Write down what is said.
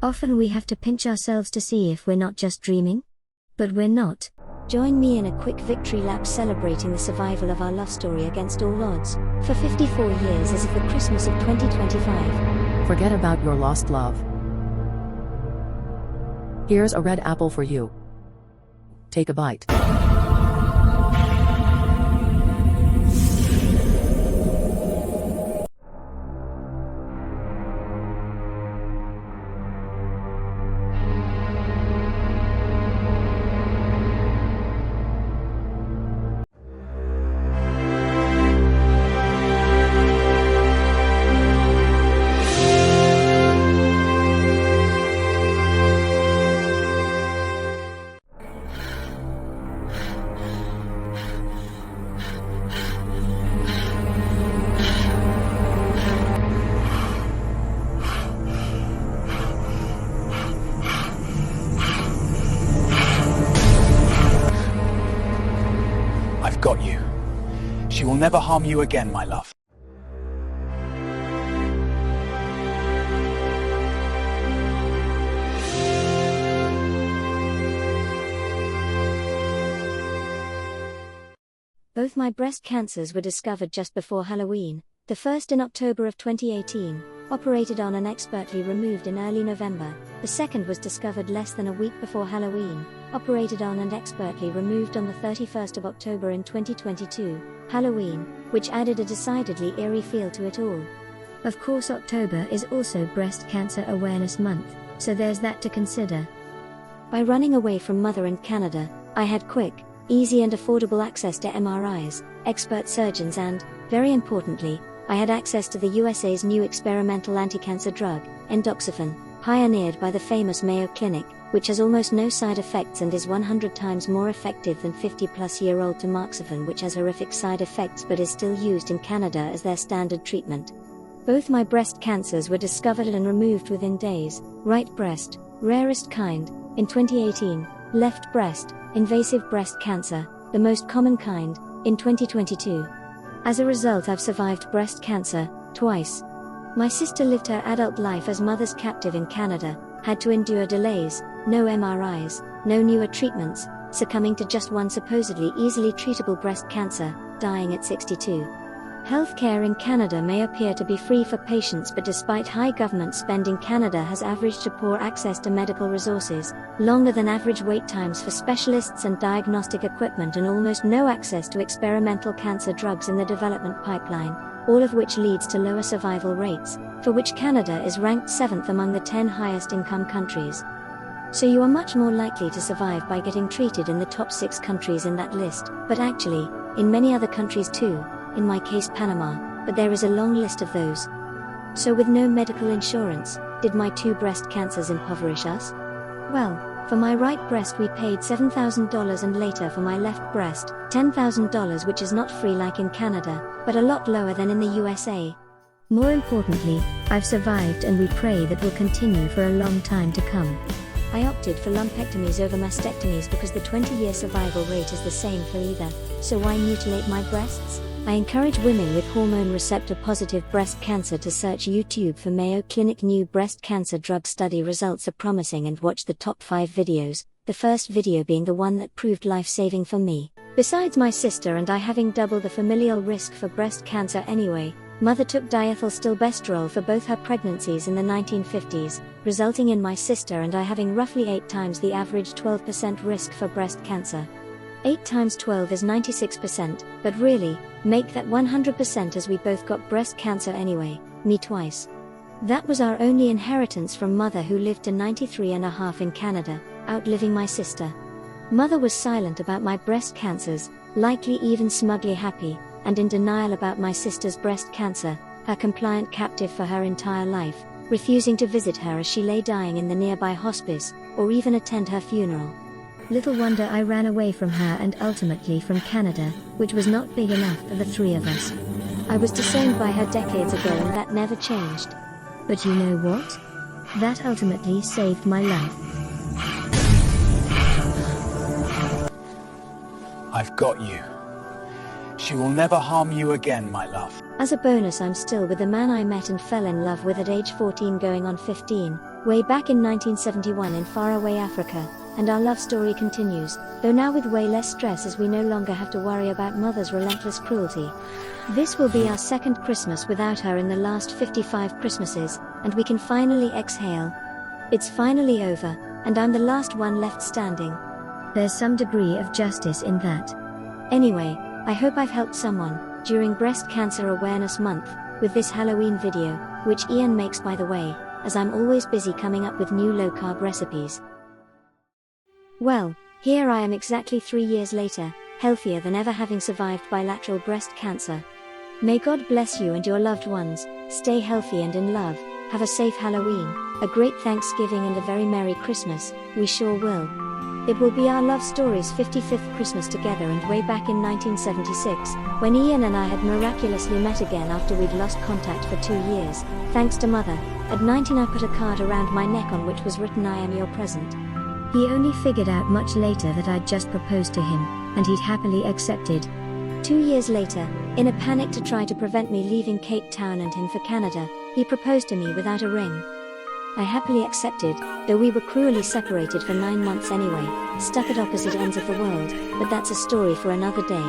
Often we have to pinch ourselves to see if we're not just dreaming. But we're not. Join me in a quick victory lap celebrating the survival of our love story against all odds, for 54 years as of the Christmas of 2025. Forget about your lost love. Here's a red apple for you. Take a bite. I've got you. She will never harm you again, my love. Both my breast cancers were discovered just before Halloween, the first in October of 2018, operated on and expertly removed in early November. The second was discovered less than a week before Halloween, operated on and expertly removed on the 31st of October in 2022, Halloween, which added a decidedly eerie feel to it all. Of course, October is also Breast Cancer Awareness Month, so there's that to consider. By running away from mother in Canada, I had quick, easy and affordable access to MRIs, expert surgeons and, very importantly, I had access to the USA's new experimental anti-cancer drug, endoxifen, pioneered by the famous Mayo Clinic, which has almost no side effects and is 100 times more effective than 50-plus-year-old tamoxifen, which has horrific side effects but is still used in Canada as their standard treatment. Both my breast cancers were discovered and removed within days. Right breast, rarest kind, in 2018, left breast, invasive breast cancer, the most common kind, in 2022. As a result, I've survived breast cancer twice. My sister lived her adult life as mother's captive in Canada, had to endure delays, no MRIs, no newer treatments, succumbing to just one supposedly easily treatable breast cancer, dying at 62. Healthcare in Canada may appear to be free for patients, but despite high government spending, Canada has averaged to poor access to medical resources, longer than average wait times for specialists and diagnostic equipment, and almost no access to experimental cancer drugs in the development pipeline, all of which leads to lower survival rates, for which Canada is ranked 7th among the 10 highest income countries. So you are much more likely to survive by getting treated in the top 6 countries in that list, but actually, in many other countries too. In my case Panama, but there is a long list of those. So with no medical insurance, did my 2 breast cancers impoverish us? Well, for my right breast we paid $7,000 and later for my left breast, $10,000, which is not free like in Canada, but a lot lower than in the USA. More importantly, I've survived and we pray that will continue for a long time to come. I opted for lumpectomies over mastectomies because the 20-year survival rate is the same for either, so why mutilate my breasts? I encourage women with hormone receptor positive breast cancer to search YouTube for Mayo Clinic new breast cancer drug study results are promising and watch the top 5 videos, the first video being the one that proved life-saving for me. Besides my sister and I having double the familial risk for breast cancer anyway, mother took diethylstilbestrol for both her pregnancies in the 1950s, resulting in my sister and I having roughly 8 times the average 12% risk for breast cancer. 8 times 12 is 96%, but really, make that 100% as we both got breast cancer anyway, me twice. That was our only inheritance from mother, who lived to 93.5 in Canada, outliving my sister. Mother was silent about my breast cancers, likely even smugly happy, and in denial about my sister's breast cancer, her compliant captive for her entire life, refusing to visit her as she lay dying in the nearby hospice, or even attend her funeral. Little wonder I ran away from her and ultimately from Canada, which was not big enough for the 3 of us. I was disowned by her decades ago and that never changed. But you know what? That ultimately saved my life. I've got you. She will never harm you again, my love. As a bonus, I'm still with the man I met and fell in love with at age 14 going on 15, way back in 1971 in faraway Africa, and our love story continues, though now with way less stress as we no longer have to worry about mother's relentless cruelty. This will be our second Christmas without her in the last 55 Christmases, and we can finally exhale. It's finally over, and I'm the last one left standing. There's some degree of justice in that. Anyway, I hope I've helped someone, during Breast Cancer Awareness Month, with this Halloween video, which Ian makes by the way, as I'm always busy coming up with new low-carb recipes. Well, here I am exactly 3 years later, healthier than ever, having survived bilateral breast cancer. May God bless you and your loved ones, stay healthy and in love, have a safe Halloween, a great Thanksgiving and a very Merry Christmas, we sure will. It will be our love story's 55th Christmas together, and way back in 1976, when Ian and I had miraculously met again after we'd lost contact for 2 years, thanks to Mother. At 19 I put a card around my neck on which was written, "I am your present." He only figured out much later that I'd just proposed to him, and he'd happily accepted. 2 years later, in a panic to try to prevent me leaving Cape Town and him for Canada, he proposed to me without a ring. I happily accepted, though we were cruelly separated for 9 months anyway, stuck at opposite ends of the world, but that's a story for another day.